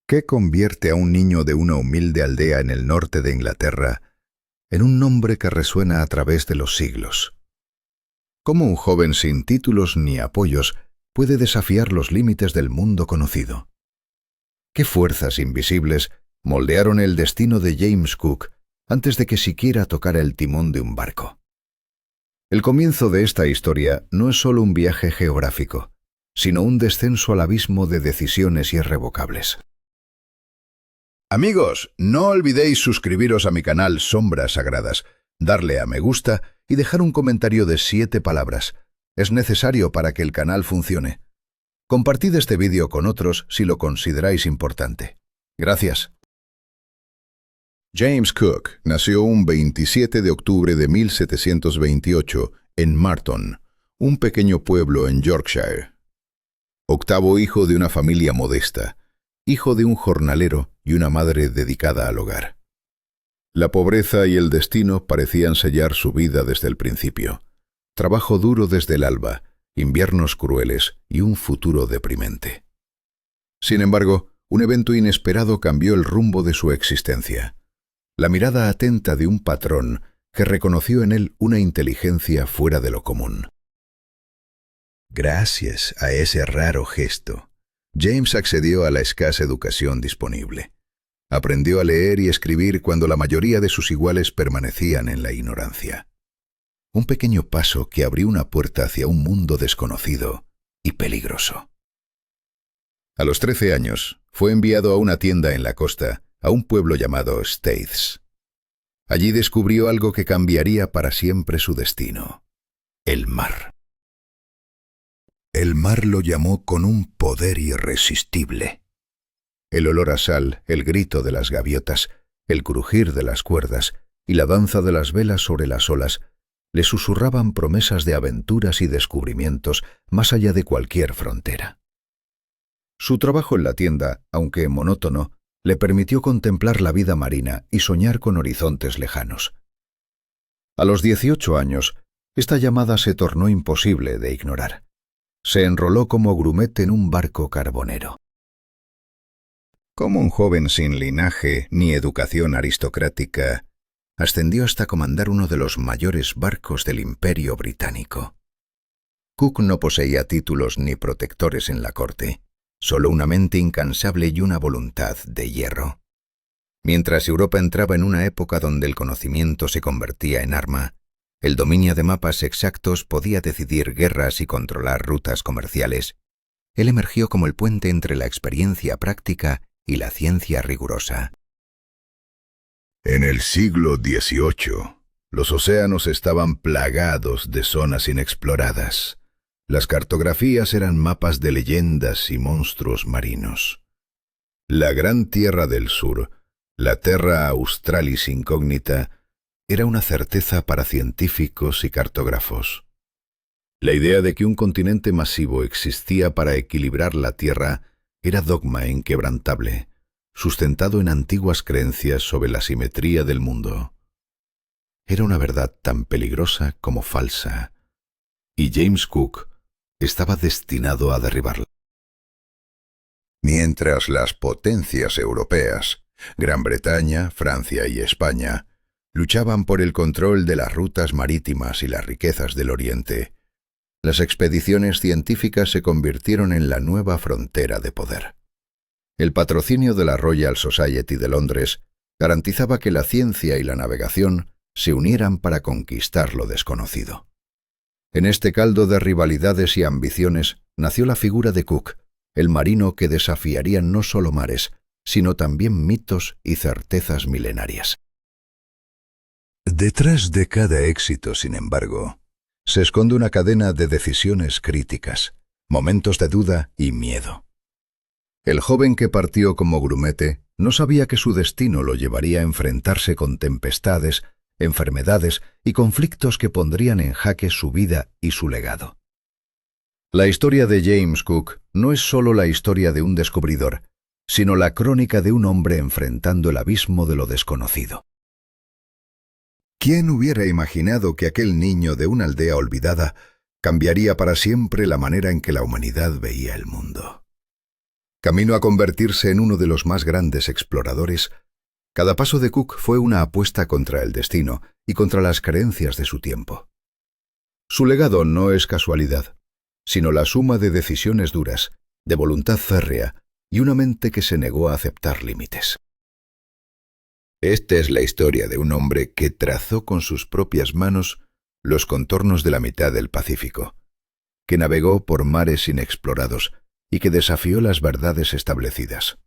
¿Qué convierte a un niño de una humilde aldea en el norte de Inglaterra en un nombre que resuena a través de los siglos? ¿Cómo un joven sin títulos ni apoyos puede desafiar los límites del mundo conocido? ¿Qué fuerzas invisibles moldearon el destino de James Cook antes de que siquiera tocara el timón de un barco? El comienzo de esta historia no es solo un viaje geográfico, sino un descenso al abismo de decisiones irrevocables. Amigos, no olvidéis suscribiros a mi canal Sombras Sagradas, darle a me gusta y dejar un comentario de 7 palabras. Es necesario para que el canal funcione. Compartid este vídeo con otros si lo consideráis importante. Gracias. James Cook nació un 27 de octubre de 1728 en Marton, un pequeño pueblo en Yorkshire. Octavo hijo de una familia modesta, hijo de un jornalero y una madre dedicada al hogar. La pobreza y el destino parecían sellar su vida desde el principio. Trabajo duro desde el alba, inviernos crueles y un futuro deprimente. Sin embargo, un evento inesperado cambió el rumbo de su existencia. La mirada atenta de un patrón que reconoció en él una inteligencia fuera de lo común. Gracias a ese raro gesto, James accedió a la escasa educación disponible. Aprendió a leer y escribir cuando la mayoría de sus iguales permanecían en la ignorancia. Un pequeño paso que abrió una puerta hacia un mundo desconocido y peligroso. A los 13 años, fue enviado a una tienda en la costa, a un pueblo llamado Staithes. Allí descubrió algo que cambiaría para siempre su destino: el mar. El mar lo llamó con un poder irresistible. El olor a sal, el grito de las gaviotas, el crujir de las cuerdas y la danza de las velas sobre las olas le susurraban promesas de aventuras y descubrimientos más allá de cualquier frontera. Su trabajo en la tienda, aunque monótono, le permitió contemplar la vida marina y soñar con horizontes lejanos. A los 18 años, esta llamada se tornó imposible de ignorar. Se enroló como grumete en un barco carbonero. Como un joven sin linaje ni educación aristocrática, ascendió hasta comandar uno de los mayores barcos del Imperio Británico. Cook no poseía títulos ni protectores en la corte, solo una mente incansable y una voluntad de hierro. Mientras Europa entraba en una época donde el conocimiento se convertía en arma, el dominio de mapas exactos podía decidir guerras y controlar rutas comerciales, él emergió como el puente entre la experiencia práctica y la ciencia rigurosa. En el siglo XVIII, los océanos estaban plagados de zonas inexploradas. Las cartografías eran mapas de leyendas y monstruos marinos. La gran tierra del sur, la Terra Australis Incógnita, era una certeza para científicos y cartógrafos. La idea de que un continente masivo existía para equilibrar la Tierra era dogma inquebrantable, sustentado en antiguas creencias sobre la simetría del mundo. Era una verdad tan peligrosa como falsa, y James Cook estaba destinado a derribarla. Mientras las potencias europeas, Gran Bretaña, Francia y España, luchaban por el control de las rutas marítimas y las riquezas del Oriente, las expediciones científicas se convirtieron en la nueva frontera de poder. El patrocinio de la Royal Society de Londres garantizaba que la ciencia y la navegación se unieran para conquistar lo desconocido. En este caldo de rivalidades y ambiciones nació la figura de Cook, el marino que desafiaría no solo mares, sino también mitos y certezas milenarias. Detrás de cada éxito, sin embargo, se esconde una cadena de decisiones críticas, momentos de duda y miedo. El joven que partió como grumete no sabía que su destino lo llevaría a enfrentarse con tempestades, enfermedades y conflictos que pondrían en jaque su vida y su legado. La historia de James Cook no es solo la historia de un descubridor, sino la crónica de un hombre enfrentando el abismo de lo desconocido. ¿Quién hubiera imaginado que aquel niño de una aldea olvidada cambiaría para siempre la manera en que la humanidad veía el mundo? Camino a convertirse en uno de los más grandes exploradores, cada paso de Cook fue una apuesta contra el destino y contra las creencias de su tiempo. Su legado no es casualidad, sino la suma de decisiones duras, de voluntad férrea y una mente que se negó a aceptar límites. Esta es la historia de un hombre que trazó con sus propias manos los contornos de la mitad del Pacífico, que navegó por mares inexplorados y que desafió las verdades establecidas.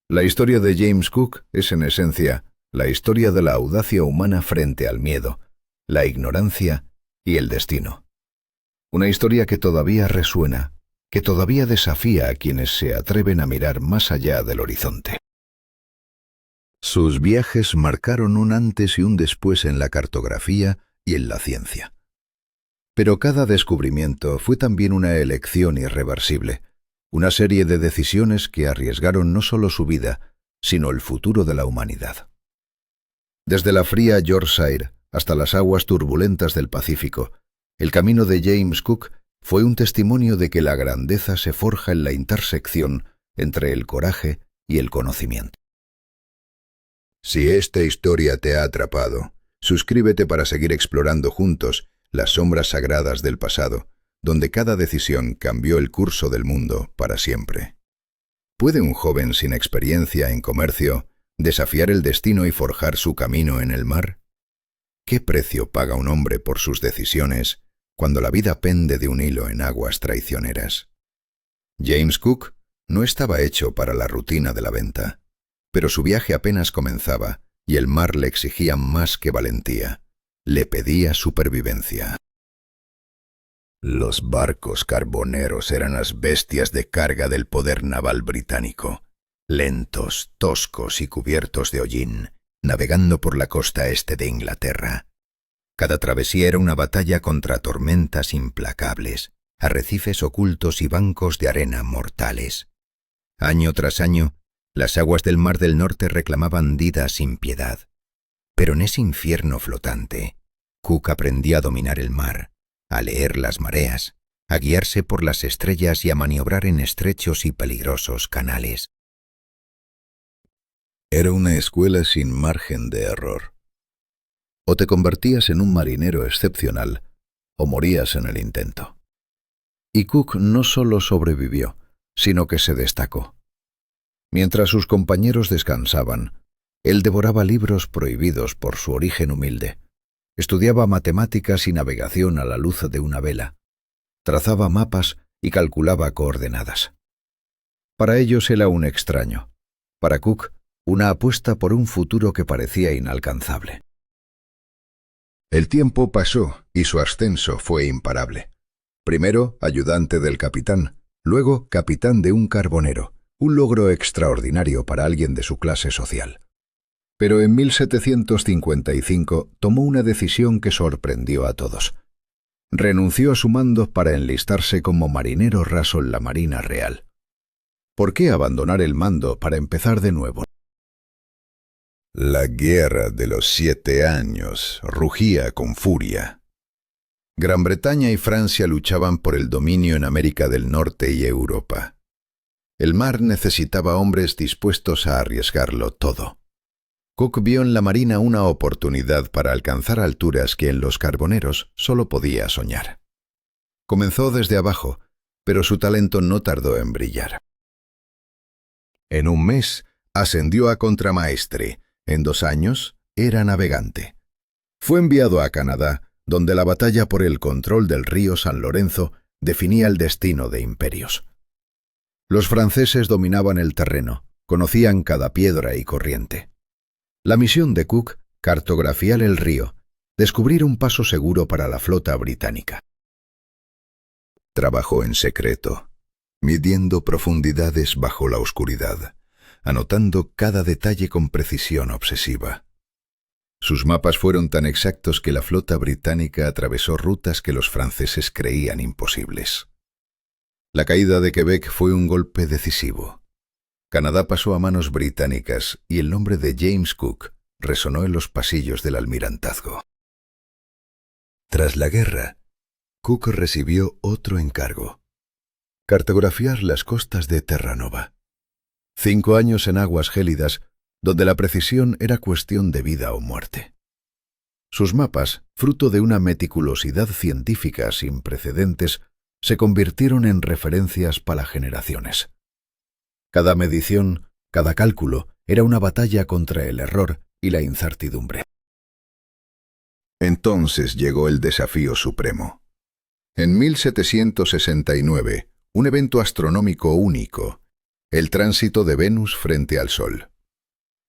La historia de James Cook es en esencia la historia de la audacia humana frente al miedo, la ignorancia y el destino. Una historia que todavía resuena, que todavía desafía a quienes se atreven a mirar más allá del horizonte. Sus viajes marcaron un antes y un después en la cartografía y en la ciencia. Pero cada descubrimiento fue también una elección irreversible, una serie de decisiones que arriesgaron no solo su vida, sino el futuro de la humanidad. Desde la fría Yorkshire hasta las aguas turbulentas del Pacífico, el camino de James Cook fue un testimonio de que la grandeza se forja en la intersección entre el coraje y el conocimiento. Si esta historia te ha atrapado, suscríbete para seguir explorando juntos las sombras sagradas del pasado, donde cada decisión cambió el curso del mundo para siempre. ¿Puede un joven sin experiencia en comercio desafiar el destino y forjar su camino en el mar? ¿Qué precio paga un hombre por sus decisiones cuando la vida pende de un hilo en aguas traicioneras? James Cook no estaba hecho para la rutina de la venta, pero su viaje apenas comenzaba y el mar le exigía más que valentía, le pedía supervivencia. Los barcos carboneros eran las bestias de carga del poder naval británico, lentos, toscos y cubiertos de hollín, navegando por la costa este de Inglaterra. Cada travesía era una batalla contra tormentas implacables, arrecifes ocultos y bancos de arena mortales. Año tras año, las aguas del Mar del Norte reclamaban Dida sin piedad. Pero en ese infierno flotante, Cook aprendió a dominar el mar, a leer las mareas, a guiarse por las estrellas y a maniobrar en estrechos y peligrosos canales. Era una escuela sin margen de error. O te convertías en un marinero excepcional, o morías en el intento. Y Cook no solo sobrevivió, sino que se destacó. Mientras sus compañeros descansaban, él devoraba libros prohibidos por su origen humilde, estudiaba matemáticas y navegación a la luz de una vela, trazaba mapas y calculaba coordenadas. Para ellos era un extraño, para Cook una apuesta por un futuro que parecía inalcanzable. El tiempo pasó y su ascenso fue imparable. Primero ayudante del capitán, luego capitán de un carbonero, un logro extraordinario para alguien de su clase social. Pero en 1755 tomó una decisión que sorprendió a todos. Renunció a su mando para enlistarse como marinero raso en la Marina Real. ¿Por qué abandonar el mando para empezar de nuevo? La Guerra de los 7 años rugía con furia. Gran Bretaña y Francia luchaban por el dominio en América del Norte y Europa. El mar necesitaba hombres dispuestos a arriesgarlo todo. Cook vio en la marina una oportunidad para alcanzar alturas que en los carboneros solo podía soñar. Comenzó desde abajo, pero su talento no tardó en brillar. En un mes ascendió a contramaestre, en 2 años era navegante. Fue enviado a Canadá, donde la batalla por el control del río San Lorenzo definía el destino de imperios. Los franceses dominaban el terreno, conocían cada piedra y corriente. La misión de Cook, cartografiar el río, descubrir un paso seguro para la flota británica. Trabajó en secreto, midiendo profundidades bajo la oscuridad, anotando cada detalle con precisión obsesiva. Sus mapas fueron tan exactos que la flota británica atravesó rutas que los franceses creían imposibles. La caída de Quebec fue un golpe decisivo. Canadá pasó a manos británicas y el nombre de James Cook resonó en los pasillos del almirantazgo. Tras la guerra, Cook recibió otro encargo: cartografiar las costas de Terranova. 5 años en aguas gélidas, donde la precisión era cuestión de vida o muerte. Sus mapas, fruto de una meticulosidad científica sin precedentes, se convirtieron en referencias para generaciones. Cada medición, cada cálculo, era una batalla contra el error y la incertidumbre. Entonces llegó el desafío supremo. En 1769, un evento astronómico único, el tránsito de Venus frente al Sol.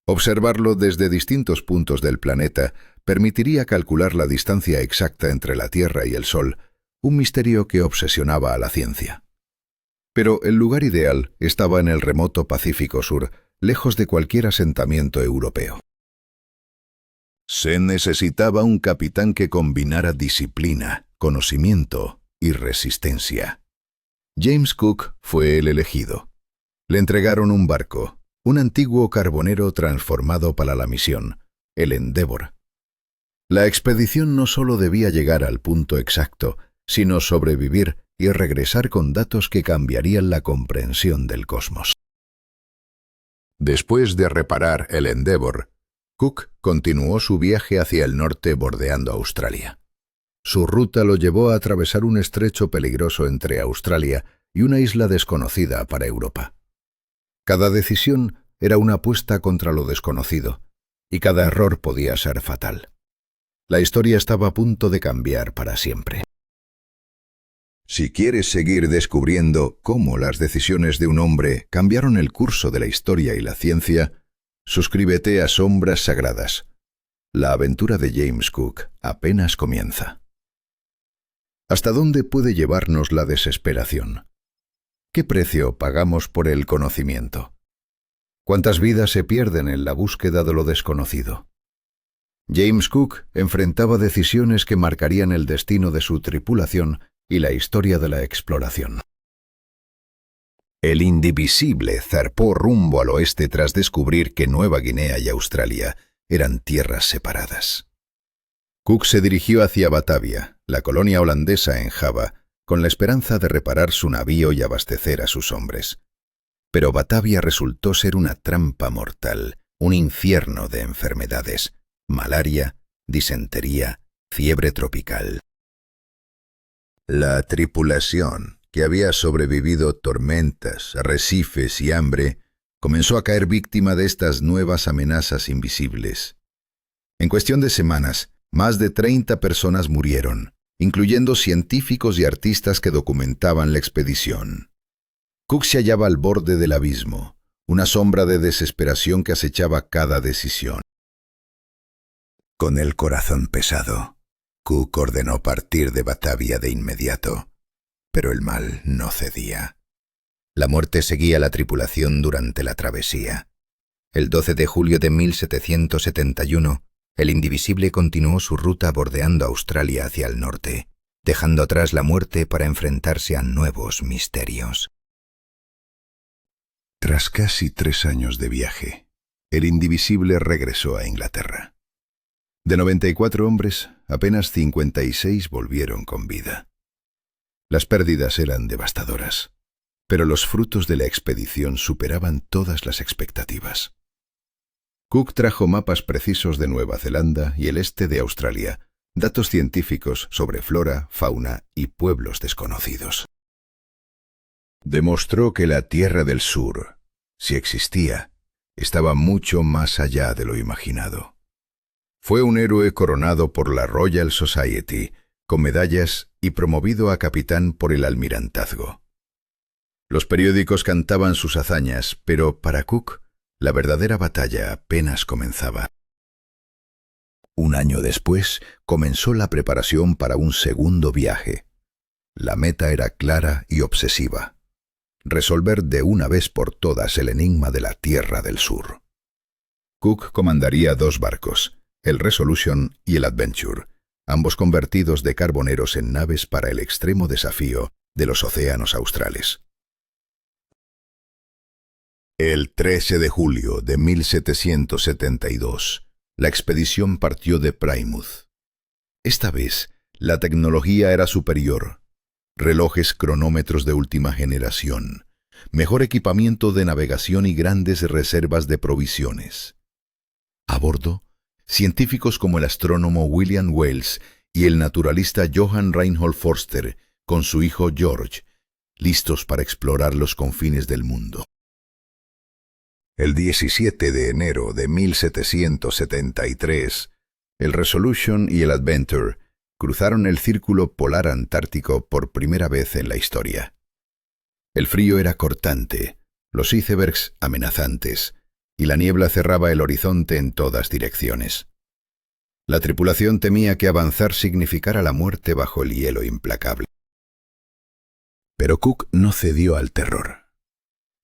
Observarlo desde distintos puntos del planeta permitiría calcular la distancia exacta entre la Tierra y el Sol, un misterio que obsesionaba a la ciencia. Pero el lugar ideal estaba en el remoto Pacífico Sur, lejos de cualquier asentamiento europeo. Se necesitaba un capitán que combinara disciplina, conocimiento y resistencia. James Cook fue el elegido. Le entregaron un barco, un antiguo carbonero transformado para la misión, el Endeavour. La expedición no solo debía llegar al punto exacto, sino sobrevivir y regresar con datos que cambiarían la comprensión del cosmos. Después de reparar el Endeavour, Cook continuó su viaje hacia el norte bordeando Australia. Su ruta lo llevó a atravesar un estrecho peligroso entre Australia y una isla desconocida para Europa. Cada decisión era una apuesta contra lo desconocido, y cada error podía ser fatal. La historia estaba a punto de cambiar para siempre. Si quieres seguir descubriendo cómo las decisiones de un hombre cambiaron el curso de la historia y la ciencia, suscríbete a Sombras Sagradas. La aventura de James Cook apenas comienza. ¿Hasta dónde puede llevarnos la desesperación? ¿Qué precio pagamos por el conocimiento? ¿Cuántas vidas se pierden en la búsqueda de lo desconocido? James Cook enfrentaba decisiones que marcarían el destino de su tripulación y la historia de la exploración. El Indivisible zarpó rumbo al oeste tras descubrir que Nueva Guinea y Australia eran tierras separadas. Cook se dirigió hacia Batavia, la colonia holandesa en Java, con la esperanza de reparar su navío y abastecer a sus hombres. Pero Batavia resultó ser una trampa mortal, un infierno de enfermedades, malaria, disentería, fiebre tropical. La tripulación, que había sobrevivido tormentas, arrecifes y hambre, comenzó a caer víctima de estas nuevas amenazas invisibles. En cuestión de semanas, más de 30 personas murieron, incluyendo científicos y artistas que documentaban la expedición. Cook se hallaba al borde del abismo, una sombra de desesperación que acechaba cada decisión. Con el corazón pesado, Cook ordenó partir de Batavia de inmediato, pero el mal no cedía. La muerte seguía a la tripulación durante la travesía. El 12 de julio de 1771, el Indivisible continuó su ruta bordeando Australia hacia el norte, dejando atrás la muerte para enfrentarse a nuevos misterios. Tras casi 3 años de viaje, el Indivisible regresó a Inglaterra. De 94 hombres, apenas 56 volvieron con vida. Las pérdidas eran devastadoras, pero los frutos de la expedición superaban todas las expectativas. Cook trajo mapas precisos de Nueva Zelanda y el este de Australia, datos científicos sobre flora, fauna y pueblos desconocidos. Demostró que la Tierra del Sur, si existía, estaba mucho más allá de lo imaginado. Fue un héroe coronado por la Royal Society, con medallas y promovido a capitán por el almirantazgo. Los periódicos cantaban sus hazañas, pero para Cook, la verdadera batalla apenas comenzaba. Un año después, comenzó la preparación para un segundo viaje. La meta era clara y obsesiva: resolver de una vez por todas el enigma de la Tierra del Sur. Cook comandaría 2 barcos, el Resolution y el Adventure, ambos convertidos de carboneros en naves para el extremo desafío de los océanos australes. El 13 de julio de 1772, la expedición partió de Plymouth. Esta vez, la tecnología era superior. relojes cronómetros de última generación, mejor equipamiento de navegación y grandes reservas de provisiones. A bordo, científicos como el astrónomo William Wells y el naturalista Johann Reinhold Forster, con su hijo George, listos para explorar los confines del mundo. El 17 de enero de 1773, el Resolution y el Adventure cruzaron el Círculo Polar Antártico por primera vez en la historia. El frío era cortante, los icebergs amenazantes, y la niebla cerraba el horizonte en todas direcciones. La tripulación temía que avanzar significara la muerte bajo el hielo implacable. Pero Cook no cedió al terror.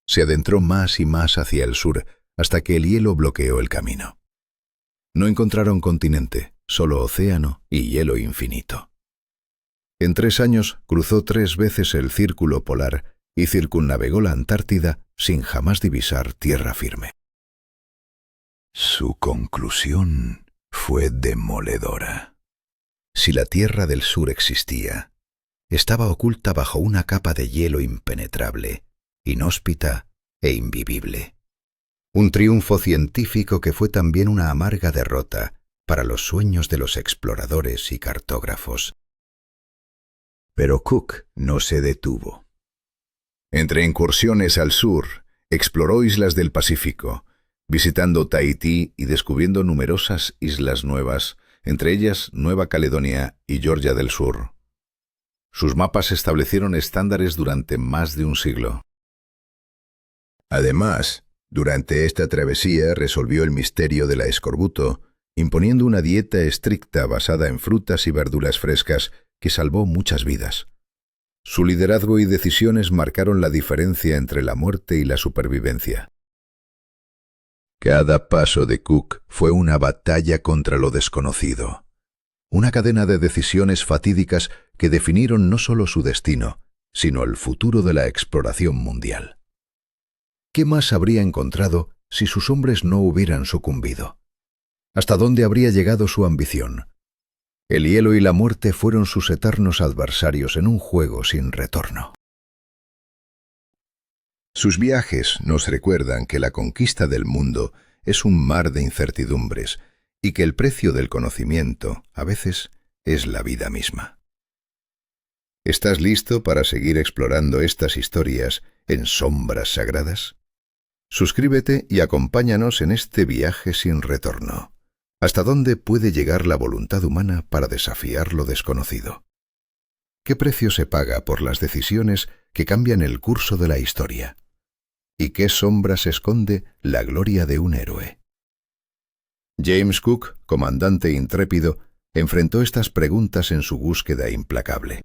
Se adentró más y más hacia el sur hasta que el hielo bloqueó el camino. No encontraron continente, solo océano y hielo infinito. En 3 años cruzó 3 veces el círculo polar y circunnavegó la Antártida sin jamás divisar tierra firme. Su conclusión fue demoledora. Si la Tierra del Sur existía, estaba oculta bajo una capa de hielo impenetrable, inhóspita e invivible. Un triunfo científico que fue también una amarga derrota para los sueños de los exploradores y cartógrafos. Pero Cook no se detuvo. Entre incursiones al sur, exploró islas del Pacífico, visitando Tahití y descubriendo numerosas islas nuevas, entre ellas Nueva Caledonia y Georgia del Sur. Sus mapas establecieron estándares durante más de un siglo. Además, durante esta travesía resolvió el misterio del escorbuto, imponiendo una dieta estricta basada en frutas y verduras frescas que salvó muchas vidas. Su liderazgo y decisiones marcaron la diferencia entre la muerte y la supervivencia. Cada paso de Cook fue una batalla contra lo desconocido, una cadena de decisiones fatídicas que definieron no solo su destino, sino el futuro de la exploración mundial. ¿Qué más habría encontrado si sus hombres no hubieran sucumbido? ¿Hasta dónde habría llegado su ambición? El hielo y la muerte fueron sus eternos adversarios en un juego sin retorno. Sus viajes nos recuerdan que la conquista del mundo es un mar de incertidumbres y que el precio del conocimiento, a veces, es la vida misma. ¿Estás listo para seguir explorando estas historias en sombras sagradas? Suscríbete y acompáñanos en este viaje sin retorno. ¿Hasta dónde puede llegar la voluntad humana para desafiar lo desconocido? ¿Qué precio se paga por las decisiones que cambian el curso de la historia? ¿Y qué sombras esconde la gloria de un héroe? James Cook, comandante intrépido, enfrentó estas preguntas en su búsqueda implacable.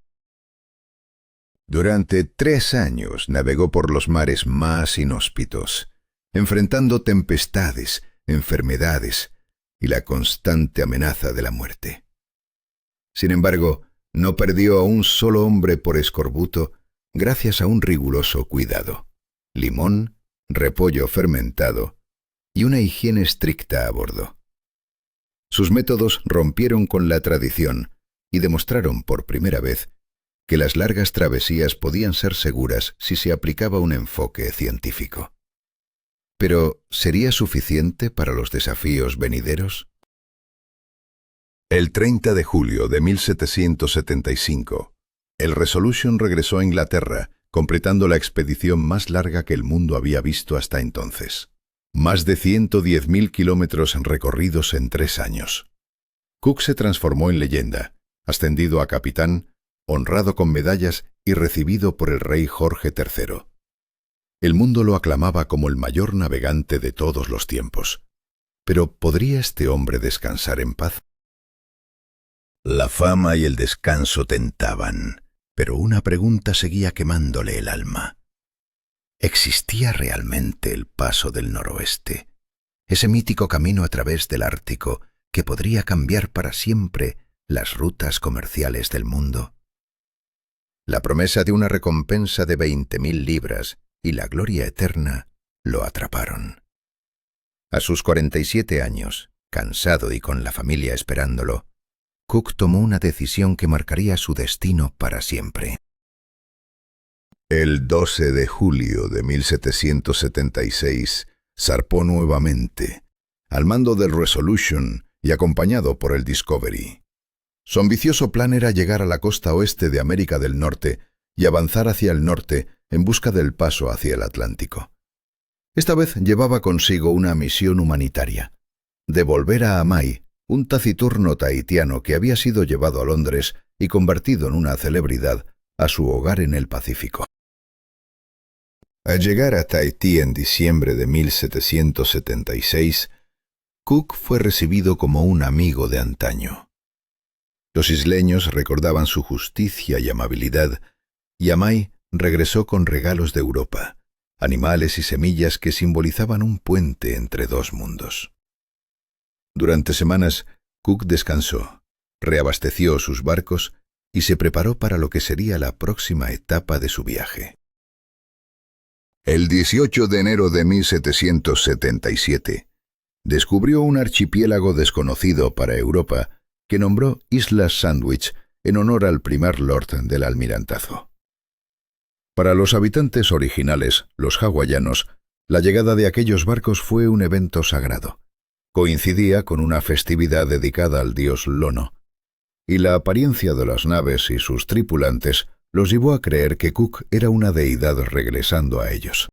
Durante 3 años navegó por los mares más inhóspitos, enfrentando tempestades, enfermedades y la constante amenaza de la muerte. Sin embargo, no perdió a un solo hombre por escorbuto gracias a un riguroso cuidado: limón, repollo fermentado y una higiene estricta a bordo. Sus métodos rompieron con la tradición y demostraron por primera vez que las largas travesías podían ser seguras si se aplicaba un enfoque científico. Pero, ¿sería suficiente para los desafíos venideros? El 30 de julio de 1775, el Resolution regresó a Inglaterra, completando la expedición más larga que el mundo había visto hasta entonces. Más de 110.000 kilómetros recorridos en 3 años. Cook se transformó en leyenda, ascendido a capitán, honrado con medallas y recibido por el rey Jorge III. El mundo lo aclamaba como el mayor navegante de todos los tiempos. Pero ¿podría este hombre descansar en paz? La fama y el descanso tentaban, pero una pregunta seguía quemándole el alma. ¿Existía realmente el Paso del Noroeste, ese mítico camino a través del Ártico que podría cambiar para siempre las rutas comerciales del mundo? La promesa de una recompensa de 20.000 libras y la gloria eterna lo atraparon. A sus 47 años, cansado y con la familia esperándolo, Cook tomó una decisión que marcaría su destino para siempre. El 12 de julio de 1776 zarpó nuevamente, al mando del Resolution y acompañado por el Discovery. Su ambicioso plan era llegar a la costa oeste de América del Norte y avanzar hacia el norte en busca del paso hacia el Atlántico. Esta vez llevaba consigo una misión humanitaria: devolver a Amai, un taciturno tahitiano que había sido llevado a Londres y convertido en una celebridad, a su hogar en el Pacífico. Al llegar a Tahití en diciembre de 1776, Cook fue recibido como un amigo de antaño. Los isleños recordaban su justicia y amabilidad, y Amai regresó con regalos de Europa, animales y semillas que simbolizaban un puente entre dos mundos. Durante semanas, Cook descansó, reabasteció sus barcos y se preparó para lo que sería la próxima etapa de su viaje. El 18 de enero de 1777, descubrió un archipiélago desconocido para Europa que nombró Islas Sandwich en honor al primer lord del Almirantazo. Para los habitantes originales, los hawaianos, la llegada de aquellos barcos fue un evento sagrado. Coincidía con una festividad dedicada al dios Lono, y la apariencia de las naves y sus tripulantes los llevó a creer que Cook era una deidad regresando a ellos.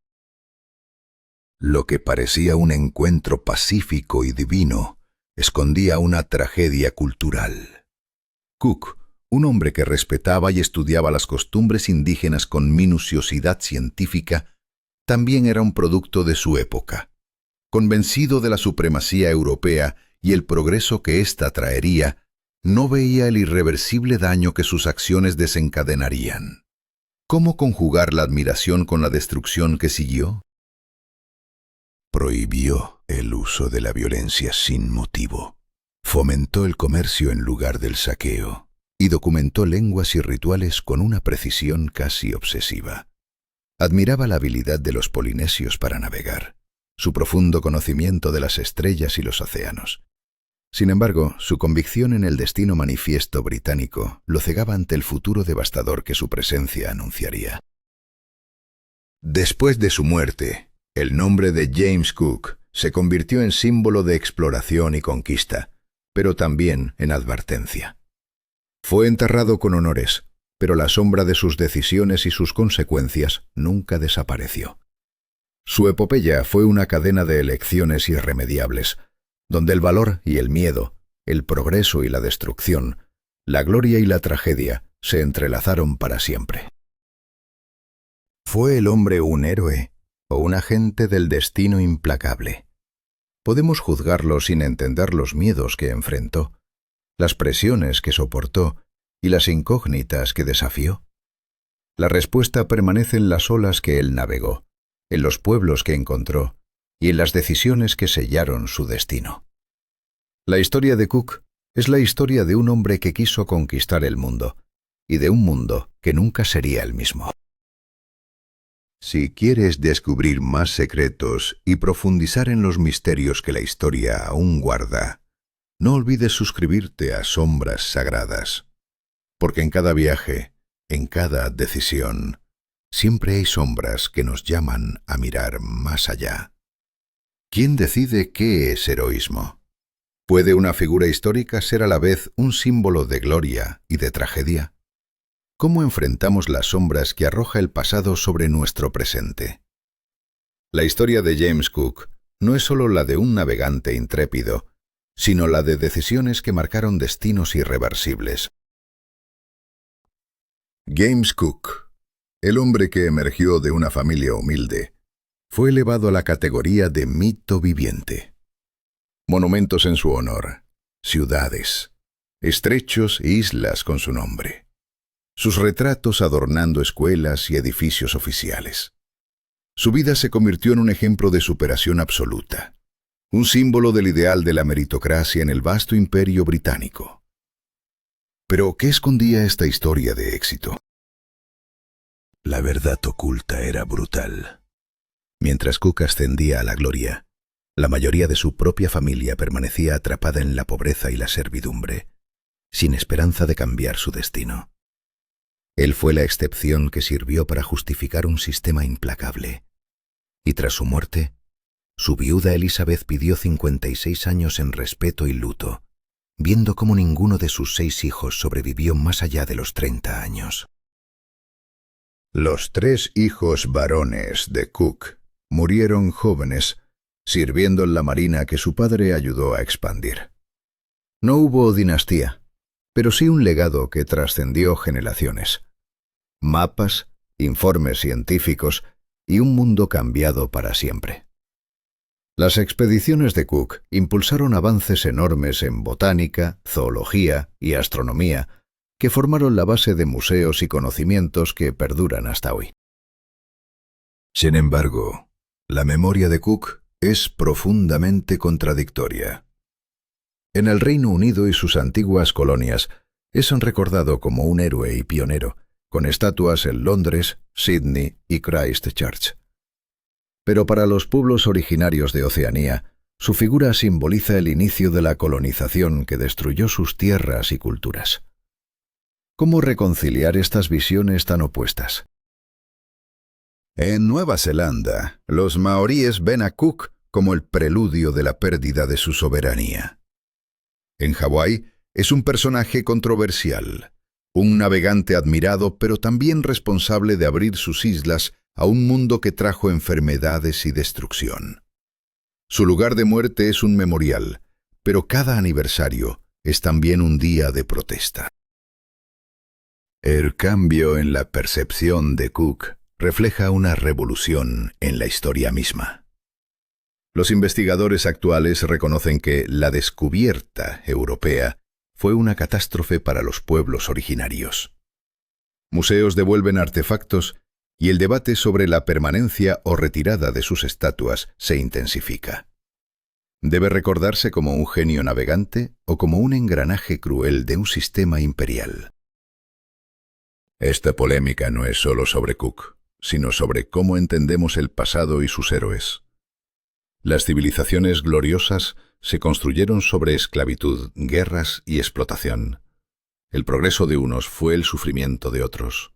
Lo que parecía un encuentro pacífico y divino escondía una tragedia cultural. Cook, un hombre que respetaba y estudiaba las costumbres indígenas con minuciosidad científica, también era un producto de su época. Convencido de la supremacía europea y el progreso que ésta traería, no veía el irreversible daño que sus acciones desencadenarían. ¿Cómo conjugar la admiración con la destrucción que siguió? Prohibió el uso de la violencia sin motivo. Fomentó el comercio en lugar del saqueo y documentó lenguas y rituales con una precisión casi obsesiva. Admiraba la habilidad de los polinesios para navegar, su profundo conocimiento de las estrellas y los océanos. Sin embargo, su convicción en el destino manifiesto británico lo cegaba ante el futuro devastador que su presencia anunciaría. Después de su muerte, el nombre de James Cook se convirtió en símbolo de exploración y conquista, pero también en advertencia. Fue enterrado con honores, pero la sombra de sus decisiones y sus consecuencias nunca desapareció. Su epopeya fue una cadena de elecciones irremediables, donde el valor y el miedo, el progreso y la destrucción, la gloria y la tragedia se entrelazaron para siempre. ¿Fue el hombre un héroe o un agente del destino implacable? Podemos juzgarlo sin entender los miedos que enfrentó, las presiones que soportó y las incógnitas que desafió. La respuesta permanece en las olas que él navegó, en los pueblos que encontró y en las decisiones que sellaron su destino. La historia de Cook es la historia de un hombre que quiso conquistar el mundo y de un mundo que nunca sería el mismo. Si quieres descubrir más secretos y profundizar en los misterios que la historia aún guarda, no olvides suscribirte a Sombras Sagradas, porque en cada viaje, en cada decisión, siempre hay sombras que nos llaman a mirar más allá. ¿Quién decide qué es heroísmo? ¿Puede una figura histórica ser a la vez un símbolo de gloria y de tragedia? ¿Cómo enfrentamos las sombras que arroja el pasado sobre nuestro presente? La historia de James Cook no es solo la de un navegante intrépido, sino la de decisiones que marcaron destinos irreversibles. James Cook, el hombre que emergió de una familia humilde, fue elevado a la categoría de mito viviente. Monumentos en su honor, ciudades, estrechos e islas con su nombre. Sus retratos adornando escuelas y edificios oficiales. Su vida se convirtió en un ejemplo de superación absoluta, un símbolo del ideal de la meritocracia en el vasto imperio británico. Pero, ¿qué escondía esta historia de éxito? La verdad oculta era brutal. Mientras Cook ascendía a la gloria, la mayoría de su propia familia permanecía atrapada en la pobreza y la servidumbre, sin esperanza de cambiar su destino. Él fue la excepción que sirvió para justificar un sistema implacable. Y tras su muerte, su viuda Elizabeth pidió 56 años en respeto y luto, viendo cómo ninguno de sus 6 hijos sobrevivió más allá de los 30 años. Los 3 hijos varones de Cook murieron jóvenes, sirviendo en la marina que su padre ayudó a expandir. No hubo dinastía, pero sí un legado que trascendió generaciones. Mapas, informes científicos y un mundo cambiado para siempre. Las expediciones de Cook impulsaron avances enormes en botánica, zoología y astronomía, que formaron la base de museos y conocimientos que perduran hasta hoy. Sin embargo, la memoria de Cook es profundamente contradictoria. En el Reino Unido y sus antiguas colonias, es recordado como un héroe y pionero, con estatuas en Londres, Sídney y Christchurch. Pero para los pueblos originarios de Oceanía, su figura simboliza el inicio de la colonización que destruyó sus tierras y culturas. ¿Cómo reconciliar estas visiones tan opuestas? En Nueva Zelanda, los maoríes ven a Cook como el preludio de la pérdida de su soberanía. En Hawái, es un personaje controversial, un navegante admirado pero también responsable de abrir sus islas a un mundo que trajo enfermedades y destrucción. Su lugar de muerte es un memorial, pero cada aniversario es también un día de protesta. El cambio en la percepción de Cook refleja una revolución en la historia misma. Los investigadores actuales reconocen que la descubierta europea fue una catástrofe para los pueblos originarios. Museos devuelven artefactos y el debate sobre la permanencia o retirada de sus estatuas se intensifica. ¿Debe recordarse como un genio navegante o como un engranaje cruel de un sistema imperial? Esta polémica no es solo sobre Cook, sino sobre cómo entendemos el pasado y sus héroes. Las civilizaciones gloriosas se construyeron sobre esclavitud, guerras y explotación. El progreso de unos fue el sufrimiento de otros.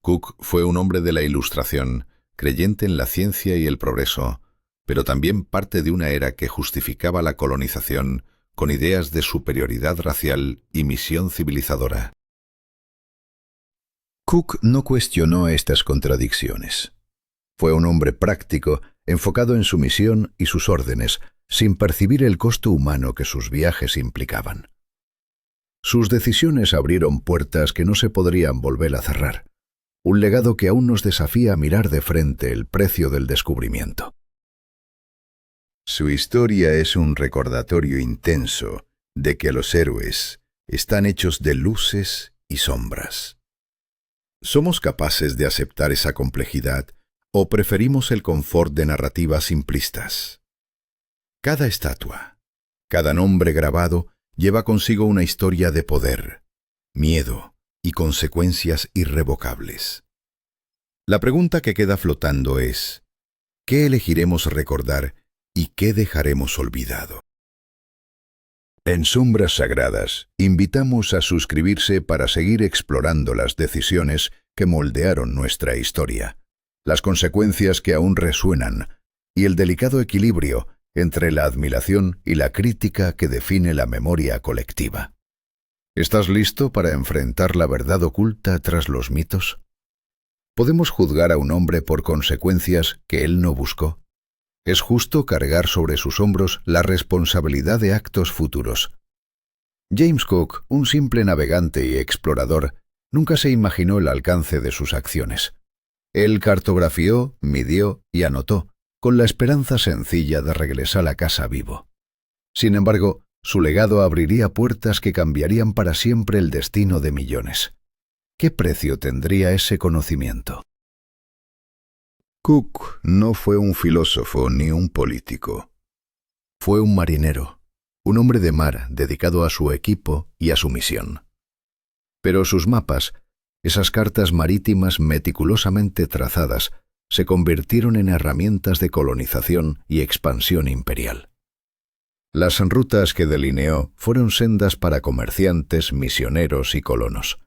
Cook fue un hombre de la Ilustración, creyente en la ciencia y el progreso, pero también parte de una era que justificaba la colonización con ideas de superioridad racial y misión civilizadora. Cook no cuestionó estas contradicciones. Fue un hombre práctico, enfocado en su misión y sus órdenes, sin percibir el costo humano que sus viajes implicaban. Sus decisiones abrieron puertas que no se podrían volver a cerrar. Un legado que aún nos desafía a mirar de frente el precio del descubrimiento. Su historia es un recordatorio intenso de que los héroes están hechos de luces y sombras. ¿Somos capaces de aceptar esa complejidad o preferimos el confort de narrativas simplistas? Cada estatua, cada nombre grabado lleva consigo una historia de poder, miedo y consecuencias irrevocables. La pregunta que queda flotando es, ¿qué elegiremos recordar y qué dejaremos olvidado? En Sombras Sagradas, invitamos a suscribirse para seguir explorando las decisiones que moldearon nuestra historia, las consecuencias que aún resuenan y el delicado equilibrio entre la admiración y la crítica que define la memoria colectiva. ¿Estás listo para enfrentar la verdad oculta tras los mitos? ¿Podemos juzgar a un hombre por consecuencias que él no buscó? ¿Es justo cargar sobre sus hombros la responsabilidad de actos futuros? James Cook, un simple navegante y explorador, nunca se imaginó el alcance de sus acciones. Él cartografió, midió y anotó, con la esperanza sencilla de regresar a casa vivo. Sin embargo, su legado abriría puertas que cambiarían para siempre el destino de millones. ¿Qué precio tendría ese conocimiento? Cook no fue un filósofo ni un político. Fue un marinero, un hombre de mar dedicado a su equipo y a su misión. Pero sus mapas, esas cartas marítimas meticulosamente trazadas, se convirtieron en herramientas de colonización y expansión imperial. Las rutas que delineó fueron sendas para comerciantes, misioneros y colonos.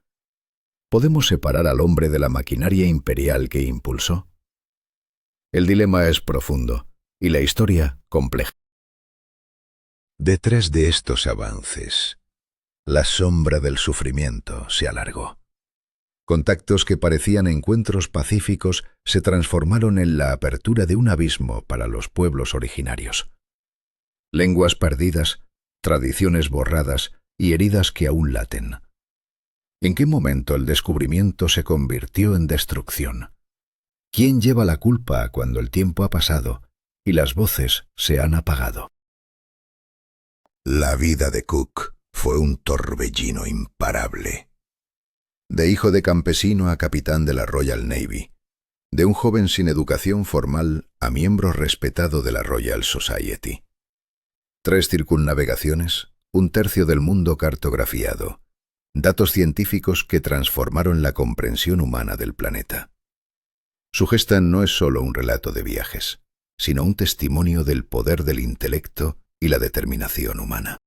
¿podemos separar al hombre de la maquinaria imperial que impulsó? El dilema es profundo y la historia compleja. Detrás de estos avances, la sombra del sufrimiento se alargó. Contactos que parecían encuentros pacíficos se transformaron en la apertura de un abismo para los pueblos originarios. Lenguas perdidas, tradiciones borradas y heridas que aún laten. ¿En qué momento el descubrimiento se convirtió en destrucción? ¿Quién lleva la culpa cuando el tiempo ha pasado y las voces se han apagado? La vida de Cook fue un torbellino imparable. De hijo de campesino a capitán de la Royal Navy, de un joven sin educación formal a miembro respetado de la Royal Society. 3 circunnavegaciones, 1/3 del mundo cartografiado, datos científicos que transformaron la comprensión humana del planeta. Su gesta no es solo un relato de viajes, sino un testimonio del poder del intelecto y la determinación humana.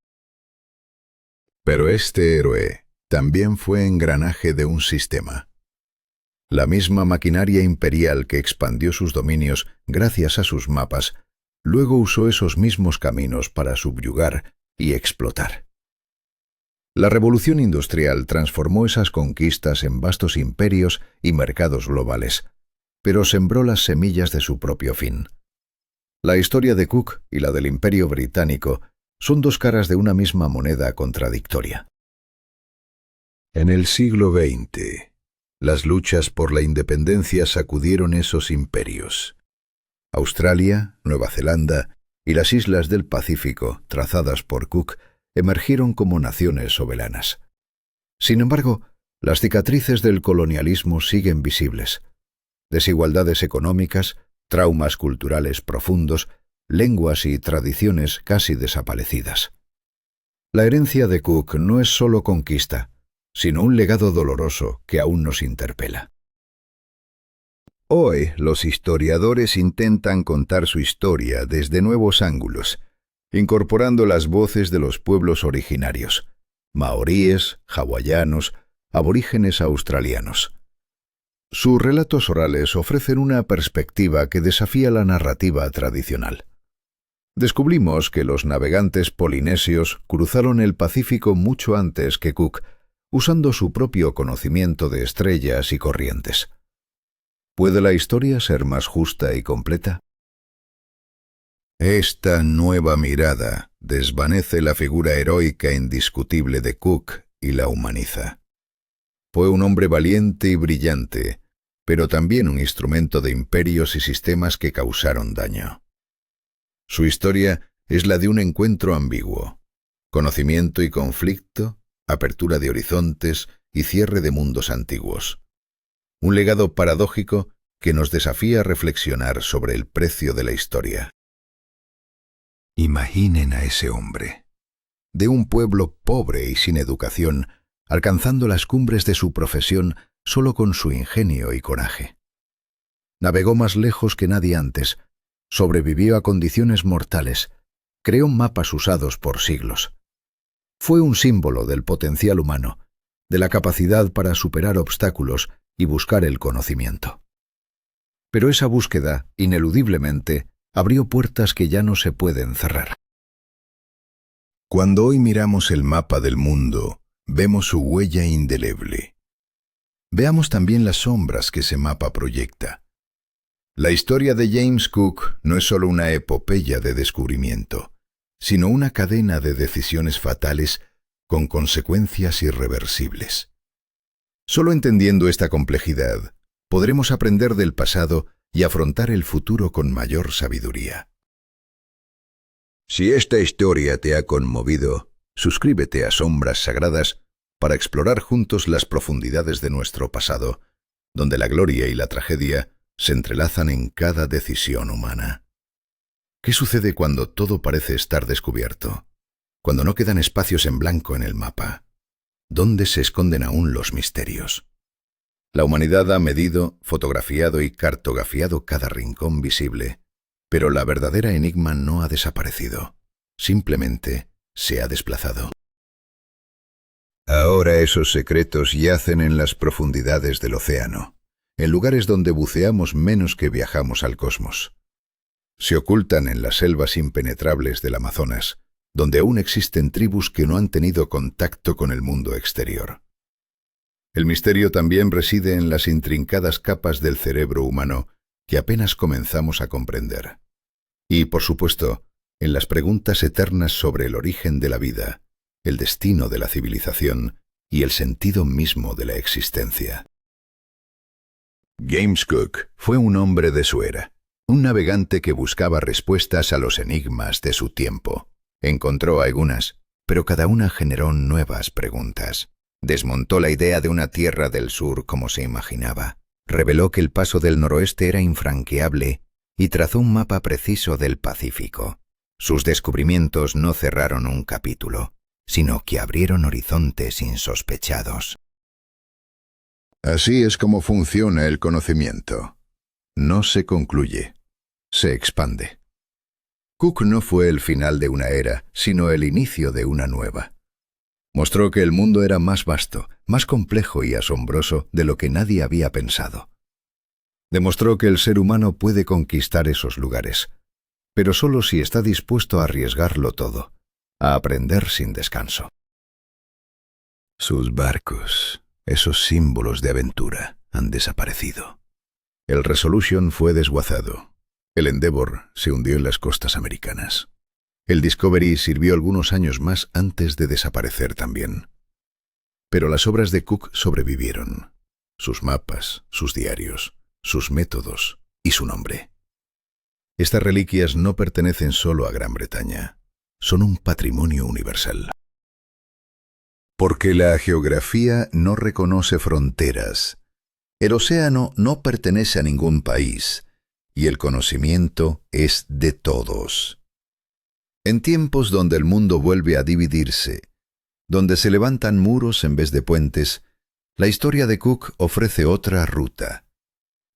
Pero este héroe también fue engranaje de un sistema. La misma maquinaria imperial que expandió sus dominios gracias a sus mapas, luego usó esos mismos caminos para subyugar y explotar. La revolución industrial transformó esas conquistas en vastos imperios y mercados globales, pero sembró las semillas de su propio fin. La historia de Cook y la del Imperio Británico son 2 caras de una misma moneda contradictoria. En el siglo XX, las luchas por la independencia sacudieron esos imperios. Australia, Nueva Zelanda y las islas del Pacífico, trazadas por Cook, emergieron como naciones soberanas. Sin embargo, las cicatrices del colonialismo siguen visibles. Desigualdades económicas, traumas culturales profundos, lenguas y tradiciones casi desaparecidas. La herencia de Cook no es solo conquista, sino un legado doloroso que aún nos interpela. Hoy, los historiadores intentan contar su historia desde nuevos ángulos, incorporando las voces de los pueblos originarios, maoríes, hawaianos, aborígenes australianos. Sus relatos orales ofrecen una perspectiva que desafía la narrativa tradicional. Descubrimos que los navegantes polinesios cruzaron el Pacífico mucho antes que Cook, usando su propio conocimiento de estrellas y corrientes. ¿Puede la historia ser más justa y completa? Esta nueva mirada desvanece la figura heroica e indiscutible de Cook y la humaniza. Fue un hombre valiente y brillante, pero también un instrumento de imperios y sistemas que causaron daño. Su historia es la de un encuentro ambiguo, conocimiento y conflicto, apertura de horizontes y cierre de mundos antiguos. Un legado paradójico que nos desafía a reflexionar sobre el precio de la historia. Imaginen a ese hombre, de un pueblo pobre y sin educación, alcanzando las cumbres de su profesión solo con su ingenio y coraje. Navegó más lejos que nadie antes, sobrevivió a condiciones mortales, creó mapas usados por siglos. Fue un símbolo del potencial humano, de la capacidad para superar obstáculos y buscar el conocimiento. Pero esa búsqueda, ineludiblemente, abrió puertas que ya no se pueden cerrar. Cuando hoy miramos el mapa del mundo, vemos su huella indeleble. Veamos también las sombras que ese mapa proyecta. La historia de James Cook no es solo una epopeya de descubrimiento, sino una cadena de decisiones fatales con consecuencias irreversibles. Solo entendiendo esta complejidad, podremos aprender del pasado y afrontar el futuro con mayor sabiduría. Si esta historia te ha conmovido, suscríbete a Sombras Sagradas para explorar juntos las profundidades de nuestro pasado, donde la gloria y la tragedia se entrelazan en cada decisión humana. ¿Qué sucede cuando todo parece estar descubierto? Cuando no quedan espacios en blanco en el mapa. ¿Dónde se esconden aún los misterios? La humanidad ha medido, fotografiado y cartografiado cada rincón visible, pero la verdadera enigma no ha desaparecido. Simplemente se ha desplazado. Ahora esos secretos yacen en las profundidades del océano, en lugares donde buceamos menos que viajamos al cosmos. Se ocultan en las selvas impenetrables del Amazonas, donde aún existen tribus que no han tenido contacto con el mundo exterior. El misterio también reside en las intrincadas capas del cerebro humano que apenas comenzamos a comprender. Y, por supuesto, en las preguntas eternas sobre el origen de la vida, el destino de la civilización y el sentido mismo de la existencia. James Cook fue un hombre de su era, un navegante que buscaba respuestas a los enigmas de su tiempo. Encontró algunas, pero cada una generó nuevas preguntas. Desmontó la idea de una tierra del sur como se imaginaba. Reveló que el paso del noroeste era infranqueable y trazó un mapa preciso del Pacífico. Sus descubrimientos no cerraron un capítulo, sino que abrieron horizontes insospechados. Así es como funciona el conocimiento. No se concluye, se expande. Cook no fue el final de una era, sino el inicio de una nueva. Mostró que el mundo era más vasto, más complejo y asombroso de lo que nadie había pensado. Demostró que el ser humano puede conquistar esos lugares, pero solo si está dispuesto a arriesgarlo todo, a aprender sin descanso. Sus barcos, esos símbolos de aventura, han desaparecido. El Resolution fue desguazado. El Endeavour se hundió en las costas americanas. El Discovery sirvió algunos años más antes de desaparecer también. Pero las obras de Cook sobrevivieron. Sus mapas, sus diarios, sus métodos y su nombre. Estas reliquias no pertenecen solo a Gran Bretaña. Son un patrimonio universal. Porque la geografía no reconoce fronteras. El océano no pertenece a ningún país. Y el conocimiento es de todos. En tiempos donde el mundo vuelve a dividirse, donde se levantan muros en vez de puentes, la historia de Cook ofrece otra ruta,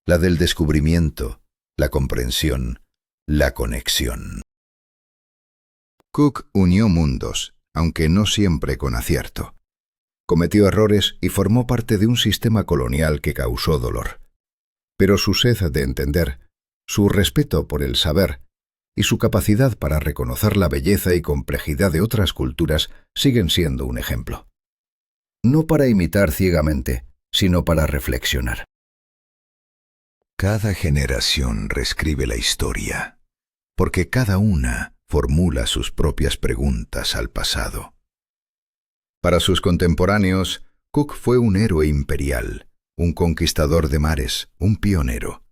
la del descubrimiento, la comprensión, la conexión. Cook unió mundos, aunque no siempre con acierto. Cometió errores y formó parte de un sistema colonial que causó dolor. Pero su sed de entender, su respeto por el saber y su capacidad para reconocer la belleza y complejidad de otras culturas siguen siendo un ejemplo. No para imitar ciegamente, sino para reflexionar. Cada generación reescribe la historia, porque cada una formula sus propias preguntas al pasado. Para sus contemporáneos, Cook fue un héroe imperial, un conquistador de mares, un pionero.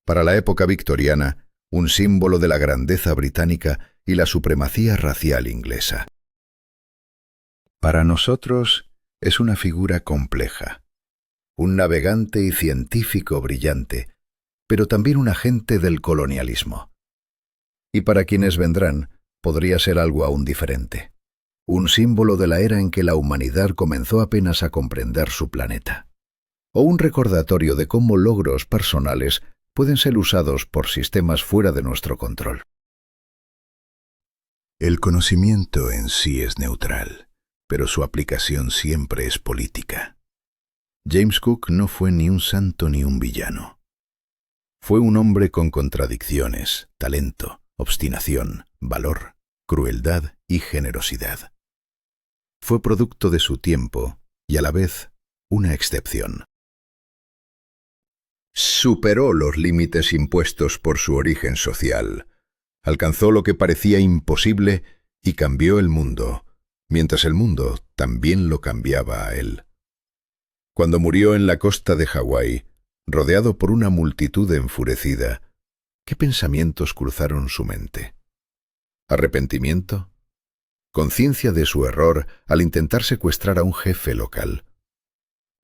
Para la época victoriana, un símbolo de la grandeza británica y la supremacía racial inglesa. Para nosotros es una figura compleja, un navegante y científico brillante, pero también un agente del colonialismo. Y para quienes vendrán, podría ser algo aún diferente, un símbolo de la era en que la humanidad comenzó apenas a comprender su planeta, o un recordatorio de cómo logros personales pueden ser usados por sistemas fuera de nuestro control. El conocimiento en sí es neutral, pero su aplicación siempre es política. James Cook no fue ni un santo ni un villano. Fue un hombre con contradicciones, talento, obstinación, valor, crueldad y generosidad. Fue producto de su tiempo y a la vez una excepción. Superó los límites impuestos por su origen social, alcanzó lo que parecía imposible y cambió el mundo, mientras el mundo también lo cambiaba a él. Cuando murió en la costa de Hawái, rodeado por una multitud enfurecida, ¿qué pensamientos cruzaron su mente? ¿Arrepentimiento? ¿Conciencia de su error al intentar secuestrar a un jefe local?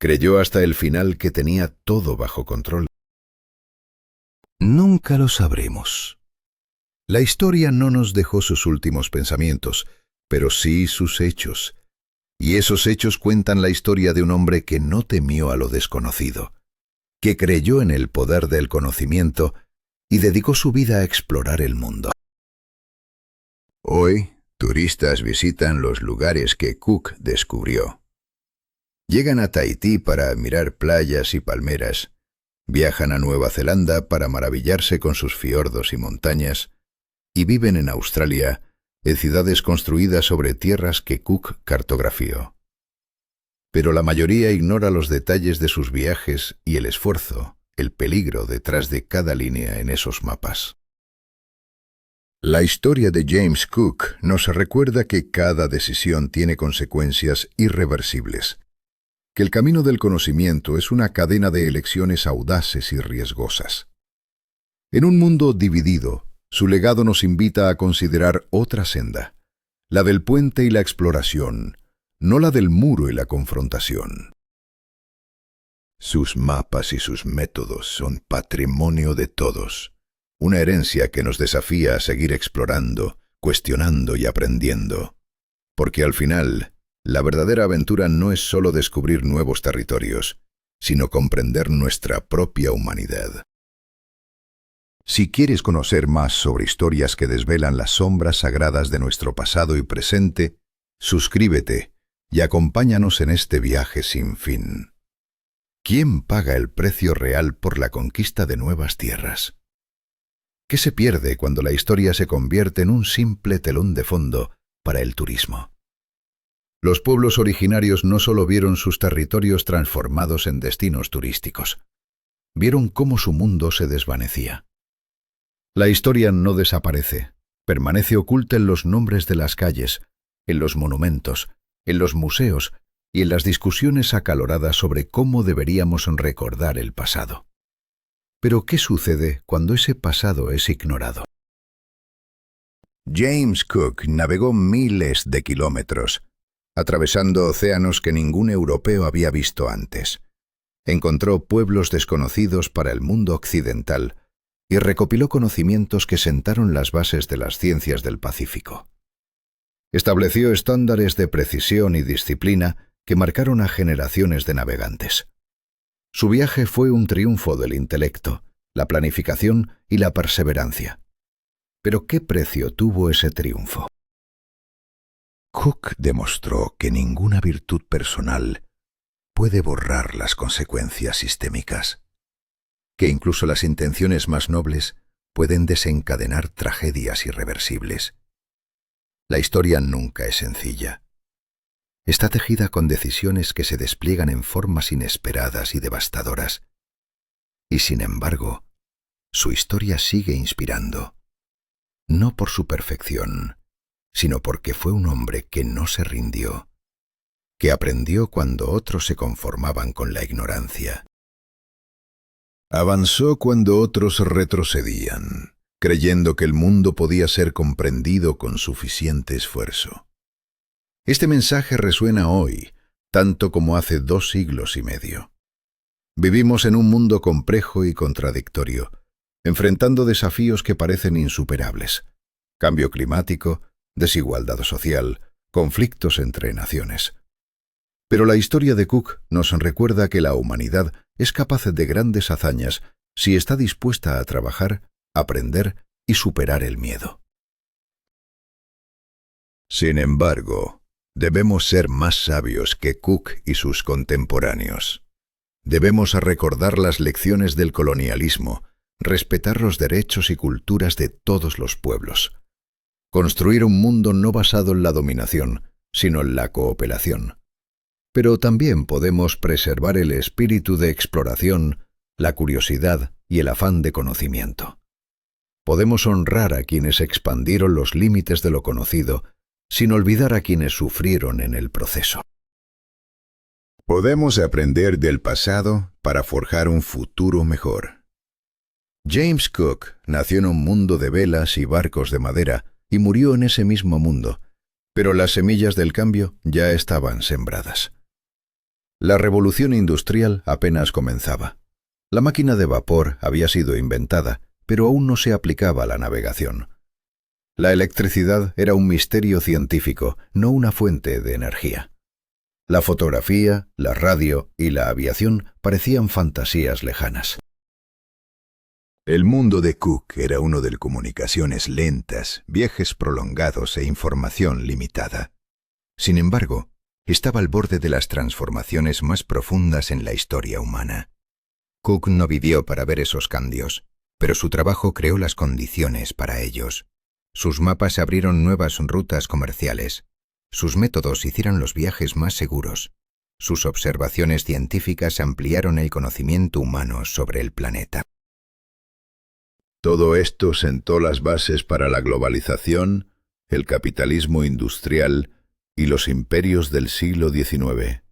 Creyó hasta el final que tenía todo bajo control. Nunca lo sabremos. La historia no nos dejó sus últimos pensamientos, pero sí sus hechos. Y esos hechos cuentan la historia de un hombre que no temió a lo desconocido, que creyó en el poder del conocimiento y dedicó su vida a explorar el mundo. Hoy, turistas visitan los lugares que Cook descubrió. Llegan a Tahití para admirar playas y palmeras, viajan a Nueva Zelanda para maravillarse con sus fiordos y montañas, y viven en Australia, en ciudades construidas sobre tierras que Cook cartografió. Pero la mayoría ignora los detalles de sus viajes y el esfuerzo, el peligro detrás de cada línea en esos mapas. La historia de James Cook nos recuerda que cada decisión tiene consecuencias irreversibles, que el camino del conocimiento es una cadena de elecciones audaces y riesgosas. En un mundo dividido, su legado nos invita a considerar otra senda, la del puente y la exploración, no la del muro y la confrontación. Sus mapas y sus métodos son patrimonio de todos, una herencia que nos desafía a seguir explorando, cuestionando y aprendiendo, porque al final, la verdadera aventura no es solo descubrir nuevos territorios, sino comprender nuestra propia humanidad. Si quieres conocer más sobre historias que desvelan las sombras sagradas de nuestro pasado y presente, suscríbete y acompáñanos en este viaje sin fin. ¿Quién paga el precio real por la conquista de nuevas tierras? ¿Qué se pierde cuando la historia se convierte en un simple telón de fondo para el turismo? Los pueblos originarios no solo vieron sus territorios transformados en destinos turísticos, vieron cómo su mundo se desvanecía. La historia no desaparece, permanece oculta en los nombres de las calles, en los monumentos, en los museos y en las discusiones acaloradas sobre cómo deberíamos recordar el pasado. Pero, ¿qué sucede cuando ese pasado es ignorado? James Cook navegó miles de kilómetros, atravesando océanos que ningún europeo había visto antes. Encontró pueblos desconocidos para el mundo occidental y recopiló conocimientos que sentaron las bases de las ciencias del Pacífico. Estableció estándares de precisión y disciplina que marcaron a generaciones de navegantes. Su viaje fue un triunfo del intelecto, la planificación y la perseverancia. ¿Pero qué precio tuvo ese triunfo? Cook demostró que ninguna virtud personal puede borrar las consecuencias sistémicas, que incluso las intenciones más nobles pueden desencadenar tragedias irreversibles. La historia nunca es sencilla. Está tejida con decisiones que se despliegan en formas inesperadas y devastadoras. Y sin embargo, su historia sigue inspirando, no por su perfección, sino porque fue un hombre que no se rindió, que aprendió cuando otros se conformaban con la ignorancia. Avanzó cuando otros retrocedían, creyendo que el mundo podía ser comprendido con suficiente esfuerzo. Este mensaje resuena hoy, tanto como hace 2 siglos y medio. Vivimos en un mundo complejo y contradictorio, enfrentando desafíos que parecen insuperables: cambio climático, desigualdad social, conflictos entre naciones. Pero la historia de Cook nos recuerda que la humanidad es capaz de grandes hazañas si está dispuesta a trabajar, aprender y superar el miedo. Sin embargo, debemos ser más sabios que Cook y sus contemporáneos. Debemos recordar las lecciones del colonialismo, respetar los derechos y culturas de todos los pueblos. Construir un mundo no basado en la dominación, sino en la cooperación. Pero también podemos preservar el espíritu de exploración, la curiosidad y el afán de conocimiento. Podemos honrar a quienes expandieron los límites de lo conocido, sin olvidar a quienes sufrieron en el proceso. Podemos aprender del pasado para forjar un futuro mejor. James Cook nació en un mundo de velas y barcos de madera y murió en ese mismo mundo, pero las semillas del cambio ya estaban sembradas. La revolución industrial apenas comenzaba. La máquina de vapor había sido inventada, pero aún no se aplicaba a la navegación. La electricidad era un misterio científico, no una fuente de energía. La fotografía, la radio y la aviación parecían fantasías lejanas. El mundo de Cook era uno de comunicaciones lentas, viajes prolongados e información limitada. Sin embargo, estaba al borde de las transformaciones más profundas en la historia humana. Cook no vivió para ver esos cambios, pero su trabajo creó las condiciones para ellos. Sus mapas abrieron nuevas rutas comerciales. Sus métodos hicieron los viajes más seguros. Sus observaciones científicas ampliaron el conocimiento humano sobre el planeta. Todo esto sentó las bases para la globalización, el capitalismo industrial y los imperios del siglo XIX.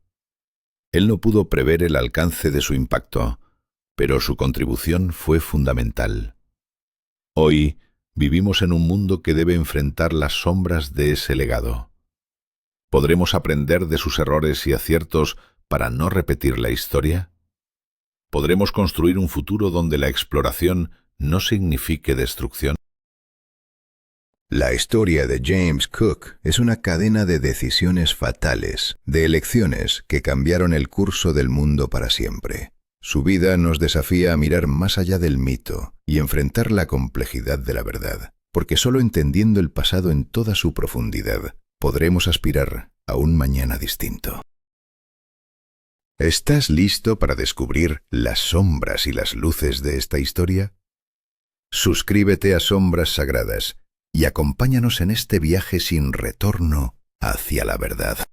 Él no pudo prever el alcance de su impacto, pero su contribución fue fundamental. Hoy vivimos en un mundo que debe enfrentar las sombras de ese legado. ¿Podremos aprender de sus errores y aciertos para no repetir la historia? ¿Podremos construir un futuro donde la exploración no signifique destrucción? La historia de James Cook es una cadena de decisiones fatales, de elecciones que cambiaron el curso del mundo para siempre. Su vida nos desafía a mirar más allá del mito y enfrentar la complejidad de la verdad, porque solo entendiendo el pasado en toda su profundidad podremos aspirar a un mañana distinto. ¿Estás listo para descubrir las sombras y las luces de esta historia? Suscríbete a Sombras Sagradas y acompáñanos en este viaje sin retorno hacia la verdad.